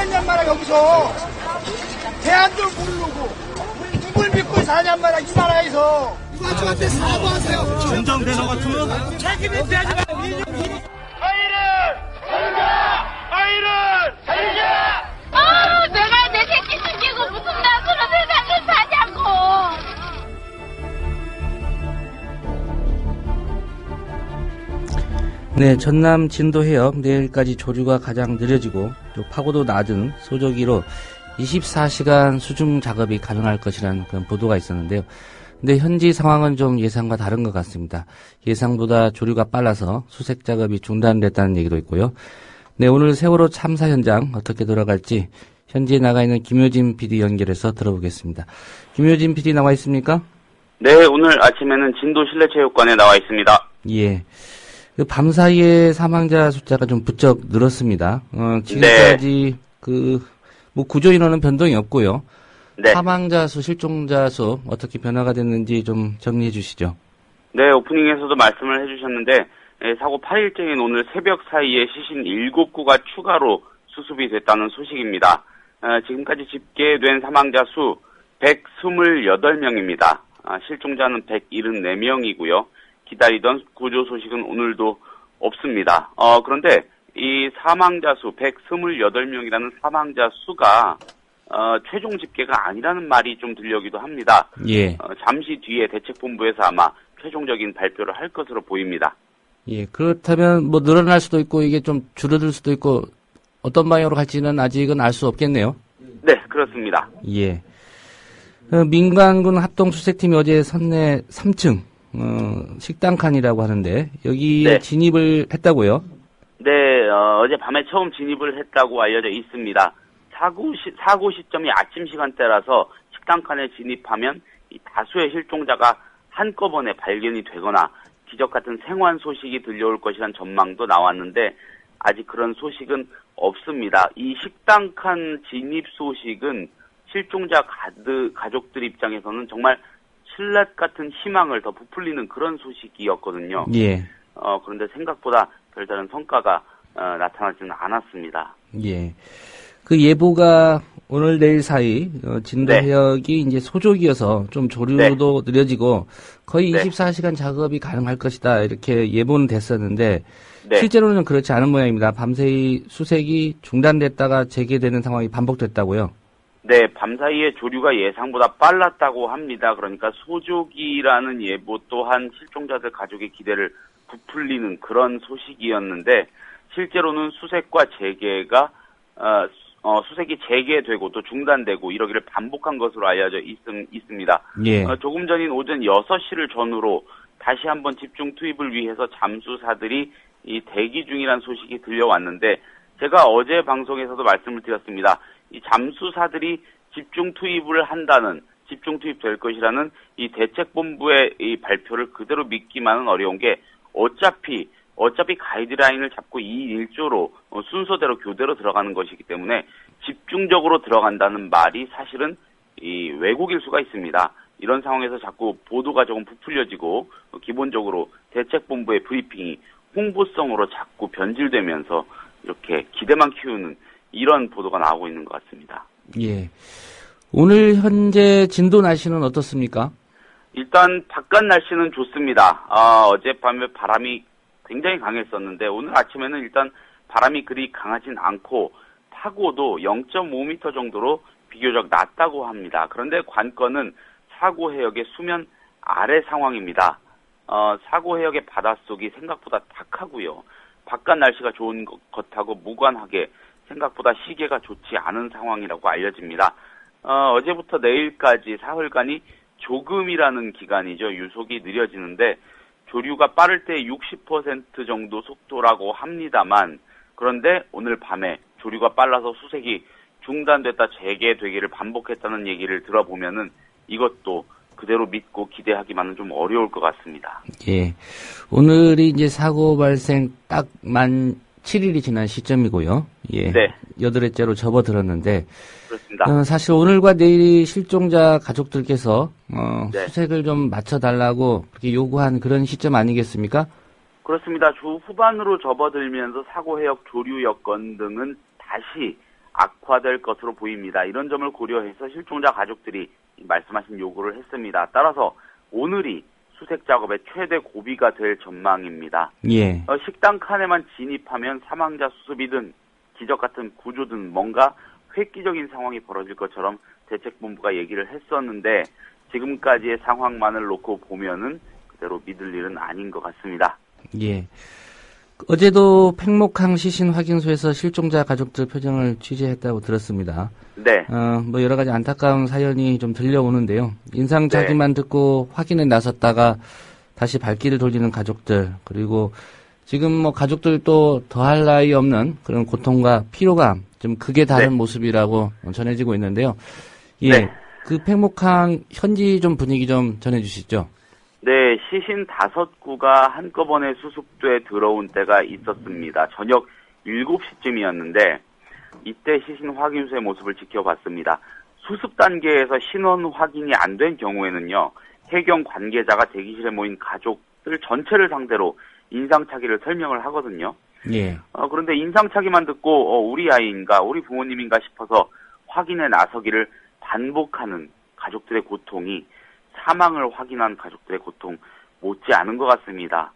사냔 말이야, 여기서. 대안도 모르고. 누굴 믿고 사냔 말이야, 이 나라에서. 누가 저한테 사과하세요. 전장대너 같으면 책임을 져야지 말고. 아이를 살자! 아이를 살자! 내가 내 새끼 숨기고 무슨 낯으로 세상을 사냐고. 네, 전남 진도 해역 내일까지 조류가 가장 느려지고 또 파고도 낮은 소저기로 24시간 수중 작업이 가능할 것이라는 그런 보도가 있었는데요. 근데 현지 상황은 좀 예상과 다른 것 같습니다. 예상보다 조류가 빨라서 수색 작업이 중단됐다는 얘기도 있고요. 네, 오늘 세월호 참사 현장 어떻게 돌아갈지 현지에 나가 있는 김효진 PD 연결해서 들어보겠습니다. 김효진 PD 나와 있습니까? 네, 오늘 아침에는 진도 실내체육관에 나와 있습니다. 예. 그 밤사이에 사망자 숫자가 좀 부쩍 늘었습니다. 지금까지 구조 인원은 변동이 없고요. 네. 사망자 수, 실종자 수 어떻게 변화가 됐는지 좀 정리해 주시죠. 네, 오프닝에서도 말씀을 해주셨는데 사고 8일째인 오늘 새벽 사이에 시신 7구가 추가로 수습이 됐다는 소식입니다. 지금까지 집계된 사망자 수 128명입니다. 실종자는 174명이고요. 기다리던 구조 소식은 오늘도 없습니다. 그런데 이 사망자 수 128명이라는 사망자 수가 최종 집계가 아니라는 말이 좀 들려오기도 합니다. 예. 잠시 뒤에 대책본부에서 아마 최종적인 발표를 할 것으로 보입니다. 예. 그렇다면 뭐 늘어날 수도 있고 이게 좀 줄어들 수도 있고 어떤 방향으로 갈지는 아직은 알 수 없겠네요. 네, 그렇습니다. 예. 민간군 합동수색팀이 어제 선내 3층 식당 칸이라고 하는데 여기에 네. 진입을 했다고요? 네, 어젯밤에 처음 진입을 했다고 알려져 있습니다. 사고 시점이 아침 시간대라서 식당 칸에 진입하면 이 다수의 실종자가 한꺼번에 발견이 되거나 기적 같은 생還 소식이 들려올 것이란 전망도 나왔는데 아직 그런 소식은 없습니다. 이 식당 칸 진입 소식은 실종자 가족들 입장에서는 정말 신라 같은 희망을 더 부풀리는 그런 소식이었거든요. 예. 그런데 생각보다 별다른 성과가 나타나지는 않았습니다. 예. 그 예보가 오늘 내일 사이 진도 네. 해역이 이제 소족이어서 좀 조류도 느려지고 거의 네. 24시간 작업이 가능할 것이다 이렇게 예보는 됐었는데 네. 실제로는 그렇지 않은 모양입니다. 밤새이 수색이 중단됐다가 재개되는 상황이 반복됐다고요? 네, 밤사이에 조류가 예상보다 빨랐다고 합니다. 그러니까 소족이라는 예보 또한 실종자들 가족의 기대를 부풀리는 그런 소식이었는데 실제로는 수색과 재개가 수색이 재개되고 또 중단되고 이러기를 반복한 것으로 알려져 있습니다. 예. 조금 전인 오전 6시를 전후로 다시 한번 집중 투입을 위해서 잠수사들이 이 대기 중이라는 소식이 들려왔는데 제가 어제 방송에서도 말씀을 드렸습니다. 이 잠수사들이 집중 투입을 한다는, 집중 투입될 것이라는 이 대책본부의 이 발표를 그대로 믿기만은 어려운 게 어차피 가이드라인을 잡고 2인 1조로 순서대로 교대로 들어가는 것이기 때문에 집중적으로 들어간다는 말이 사실은 이 왜곡일 수가 있습니다. 이런 상황에서 자꾸 보도가 조금 부풀려지고 기본적으로 대책본부의 브리핑이 홍보성으로 자꾸 변질되면서 이렇게 기대만 키우는 이런 보도가 나오고 있는 것 같습니다. 예. 오늘 현재 진도 날씨는 어떻습니까? 일단 바깥 날씨는 좋습니다. 어젯밤에 바람이 굉장히 강했었는데 오늘 아침에는 일단 바람이 그리 강하진 않고 파고도 0.5m 정도로 비교적 낮다고 합니다. 그런데 관건은 사고 해역의 수면 아래 상황입니다. 사고 해역의 바닷속이 생각보다 탁하고요. 바깥 날씨가 좋은 것하고 무관하게 생각보다 시계가 좋지 않은 상황이라고 알려집니다. 어제부터 내일까지 사흘간이 조금이라는 기간이죠. 유속이 느려지는데 조류가 빠를 때 60% 정도 속도라고 합니다만 그런데 오늘 밤에 조류가 빨라서 수색이 중단됐다 재개되기를 반복했다는 얘기를 들어보면은 이것도 그대로 믿고 기대하기만은 좀 어려울 것 같습니다. 예. 오늘이 이제 사고 발생 딱 만 7일이 지난 시점이고요. 예. 네. 8회째로 접어들었는데. 그렇습니다. 사실 오늘과 내일이 실종자 가족들께서, 네. 수색을 좀 맞춰달라고 그렇게 요구한 그런 시점 아니겠습니까? 그렇습니다. 주 후반으로 접어들면서 사고 해역 조류 여건 등은 다시 악화될 것으로 보입니다. 이런 점을 고려해서 실종자 가족들이 말씀하신 요구를 했습니다. 따라서 오늘이 수색 작업의 최대 고비가 될 전망입니다. 예. 식당 칸에만 진입하면 사망자 수습이든 기적 같은 구조든 뭔가 획기적인 상황이 벌어질 것처럼 대책본부가 얘기를 했었는데 지금까지의 상황만을 놓고 보면은 그대로 믿을 일은 아닌 것 같습니다. 예. 어제도 팽목항 시신 확인소에서 실종자 가족들 표정을 취재했다고 들었습니다. 네. 뭐 여러 가지 안타까운 사연이 좀 들려오는데요. 인상착의만 듣고 확인에 나섰다가 다시 발길을 돌리는 가족들, 그리고 지금 뭐 가족들도 더할 나위 없는 그런 고통과 피로감, 좀 극에 다른 모습이라고 전해지고 있는데요. 예. 네. 그 팽목항 현지 좀 분위기 좀 전해주시죠. 네, 시신 5구가 한꺼번에 수습돼 들어온 때가 있었습니다. 저녁 7시쯤이었는데 이때 시신 확인소의 모습을 지켜봤습니다. 수습 단계에서 신원 확인이 안 된 경우에는요, 해경 관계자가 대기실에 모인 가족들 전체를 상대로 인상착의를 설명을 하거든요. 예. 그런데 인상착의만 듣고 우리 아이인가 우리 부모님인가 싶어서 확인에 나서기를 반복하는 가족들의 고통이 사망을 확인한 가족들의 고통 못지 않은 것 같습니다.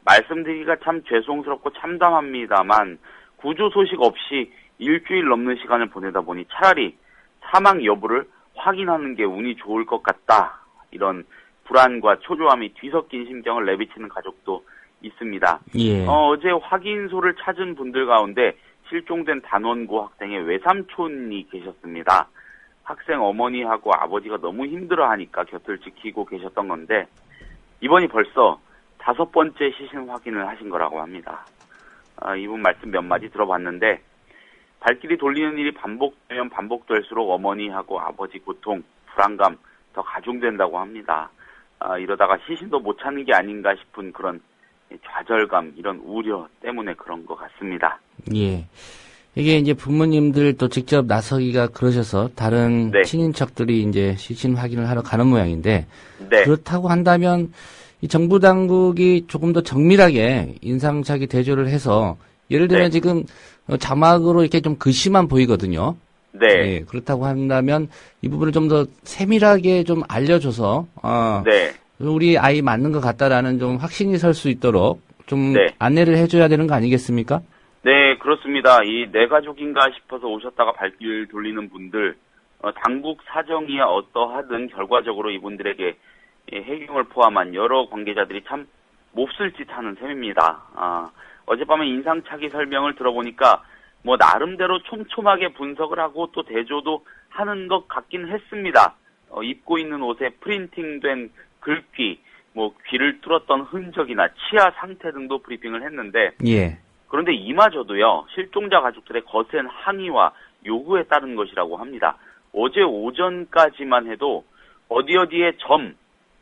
말씀드리기가 참 죄송스럽고 참담합니다만 구조 소식 없이 일주일 넘는 시간을 보내다 보니 차라리 사망 여부를 확인하는 게 운이 좋을 것 같다. 이런 불안과 초조함이 뒤섞인 심정을 내비치는 가족도 있습니다. 예. 어제 확인소를 찾은 분들 가운데 실종된 단원고 학생의 외삼촌이 계셨습니다. 학생 어머니하고 아버지가 너무 힘들어하니까 곁을 지키고 계셨던 건데 이번이 벌써 5번째 시신 확인을 하신 거라고 합니다. 이분 말씀 몇 마디 들어봤는데 발길이 돌리는 일이 반복되면 반복될수록 어머니하고 아버지 고통, 불안감 더 가중된다고 합니다. 이러다가 시신도 못 찾는 게 아닌가 싶은 그런 좌절감, 이런 우려 때문에 그런 것 같습니다. 예. 이게 이제 부모님들 또 직접 나서기가 그러셔서 다른 네. 친인척들이 이제 시신 확인을 하러 가는 모양인데 네. 그렇다고 한다면 이 정부 당국이 조금 더 정밀하게 인상착의 대조를 해서 예를 들면 네. 지금 자막으로 이렇게 좀 글씨만 보이거든요. 네. 예, 그렇다고 한다면 이 부분을 좀 더 세밀하게 좀 알려줘서 네. 우리 아이 맞는 것 같다라는 좀 확신이 설 수 있도록 좀 네. 안내를 해줘야 되는 거 아니겠습니까? 네, 그렇습니다. 이 내 가족인가 싶어서 오셨다가 발길 돌리는 분들, 당국 사정이야 어떠하든 결과적으로 이분들에게 해경을 포함한 여러 관계자들이 참 몹쓸 짓 하는 셈입니다. 어젯밤에 인상착의 설명을 들어보니까 뭐 나름대로 촘촘하게 분석을 하고 또 대조도 하는 것 같긴 했습니다. 입고 있는 옷에 프린팅된 글귀, 뭐 귀를 뚫었던 흔적이나 치아 상태 등도 브리핑을 했는데 예. 그런데 이마저도요, 실종자 가족들의 거센 항의와 요구에 따른 것이라고 합니다. 어제 오전까지만 해도 어디어디에 점,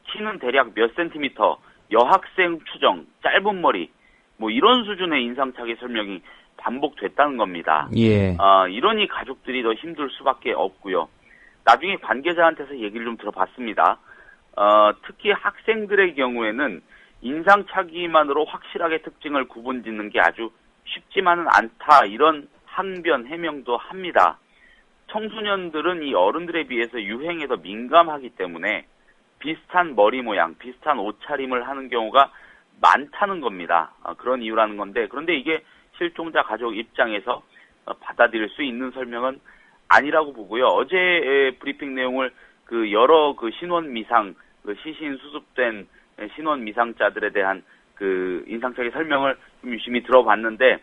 키는 대략 몇 센티미터, 여학생 추정, 짧은 머리, 뭐 이런 수준의 인상착의 설명이 반복됐다는 겁니다. 예. 이러니 가족들이 더 힘들 수밖에 없고요. 나중에 관계자한테서 얘기를 좀 들어봤습니다. 특히 학생들의 경우에는 인상착의만으로 확실하게 특징을 구분짓는 게 아주 쉽지만은 않다, 이런 항변 해명도 합니다. 청소년들은 이 어른들에 비해서 유행에 더 민감하기 때문에 비슷한 머리 모양, 비슷한 옷차림을 하는 경우가 많다는 겁니다. 그런 이유라는 건데, 그런데 이게 실종자 가족 입장에서 받아들일 수 있는 설명은 아니라고 보고요. 어제 브리핑 내용을 여러 신원 미상, 시신 수습된 신원 미상자들에 대한 인상착의 설명을 좀 유심히 들어봤는데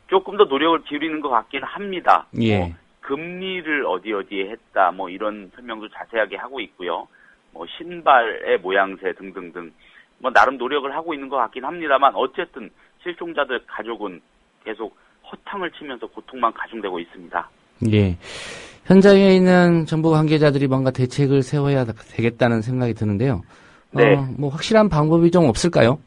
조금 더 노력을 기울이는 것 같긴 합니다. 예. 금리를 어디에 했다, 뭐 이런 설명도 자세하게 하고 있고요. 뭐 신발의 모양새 등등등, 뭐 나름 노력을 하고 있는 것 같긴 합니다만 어쨌든 실종자들 가족은 계속 허탕을 치면서 고통만 가중되고 있습니다. 예. 현장에 있는 정부 관계자들이 뭔가 대책을 세워야 되겠다는 생각이 드는데요. 네. 뭐 확실한 방법이 좀 없을까요?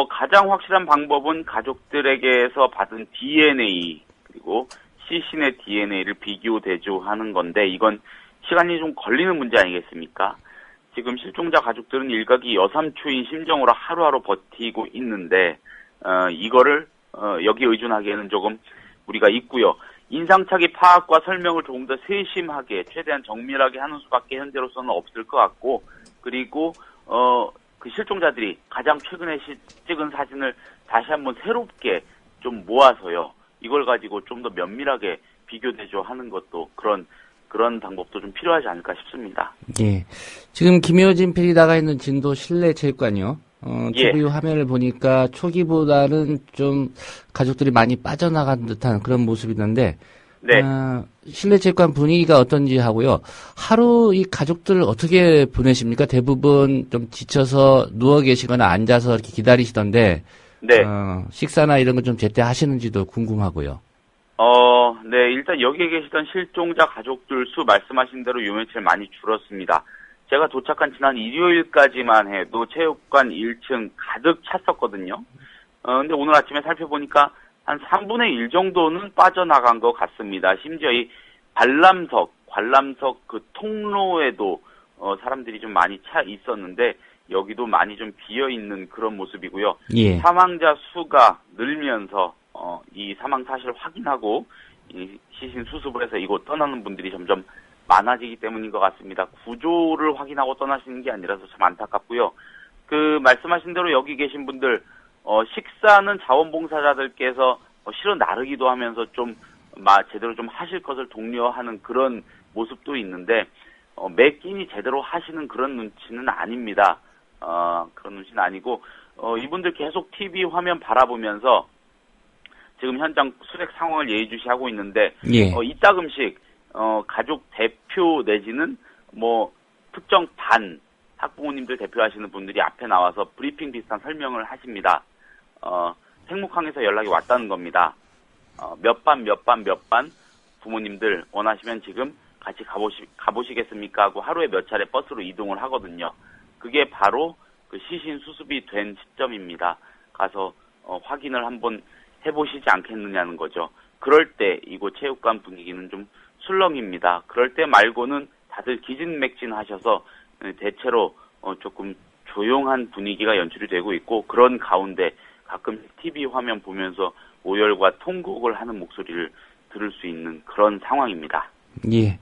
가장 확실한 방법은 가족들에게서 받은 DNA 그리고 시신의 DNA를 비교 대조하는 건데 이건 시간이 좀 걸리는 문제 아니겠습니까? 지금 실종자 가족들은 일각이 여삼초인 심정으로 하루하루 버티고 있는데 이거를 여기에 의존하기에는 조금 무리가 있고요. 인상착의 파악과 설명을 조금 더 세심하게 최대한 정밀하게 하는 수밖에 현재로서는 없을 것 같고, 그리고 그 실종자들이 가장 최근에 찍은 사진을 다시 한번 새롭게 좀 모아서요, 이걸 가지고 좀 더 면밀하게 비교 대조하는 것도 그런 방법도 좀 필요하지 않을까 싶습니다. 예. 지금 김효진 PD 나가 있는 진도 실내체육관이요. 예. TV 화면을 보니까 초기보다는 좀 가족들이 많이 빠져나간 듯한 그런 모습이던데, 네. 실내체육관 분위기가 어떤지 하고요. 하루 이 가족들 어떻게 보내십니까? 대부분 좀 지쳐서 누워 계시거나 앉아서 이렇게 기다리시던데, 네. 식사나 이런 거 좀 제때 하시는지도 궁금하고요. 네, 일단 여기에 계시던 실종자 가족들 수 말씀하신 대로 요 며칠 많이 줄었습니다. 제가 도착한 지난 일요일까지만 해도 체육관 1층 가득 찼었거든요. 근데 오늘 아침에 살펴보니까 한 3분의 1 정도는 빠져나간 것 같습니다. 심지어 이 관람석 그 통로에도 사람들이 좀 많이 차 있었는데, 여기도 많이 좀 비어있는 그런 모습이고요. 예. 사망자 수가 늘면서 이 사망 사실을 확인하고 이 시신 수습을 해서 이곳 떠나는 분들이 점점 많아지기 때문인 것 같습니다. 구조를 확인하고 떠나시는 게 아니라서 참 안타깝고요. 그 말씀하신 대로 여기 계신 분들 식사는 자원봉사자들께서 실어 나르기도 하면서 좀 제대로 좀 하실 것을 독려하는 그런 모습도 있는데, 매 끼니 제대로 하시는 그런 눈치는 아닙니다. 그런 눈치는 아니고, 이분들 계속 TV 화면 바라보면서 지금 현장 수색 상황을 예의주시하고 있는데, 예. 이따금씩 가족 대표 내지는 뭐 특정 반 학부모님들 대표하시는 분들이 앞에 나와서 브리핑 비슷한 설명을 하십니다. 생목항에서 연락이 왔다는 겁니다. 몇 반 부모님들 원하시면 지금 같이 가보시겠습니까? 하고 하루에 몇 차례 버스로 이동을 하거든요. 그게 바로 그 시신 수습이 된 시점입니다. 가서 확인을 한번 해보시지 않겠느냐는 거죠. 그럴 때 이곳 체육관 분위기는 좀 술렁입니다. 그럴 때 말고는 다들 기진맥진하셔서 대체로 조금 조용한 분위기가 연출이 되고 있고, 그런 가운데 가끔 TV 화면 보면서 오열과 통곡을 하는 목소리를 들을 수 있는 그런 상황입니다. 예.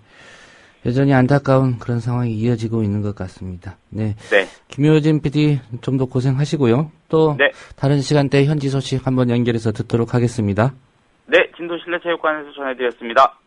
여전히 안타까운 그런 상황이 이어지고 있는 것 같습니다. 네. 네. 김효진 PD 좀 더 고생하시고요. 또 네. 다른 시간대에 현지 소식 한번 연결해서 듣도록 하겠습니다. 네, 진도 실내체육관에서 전해드렸습니다.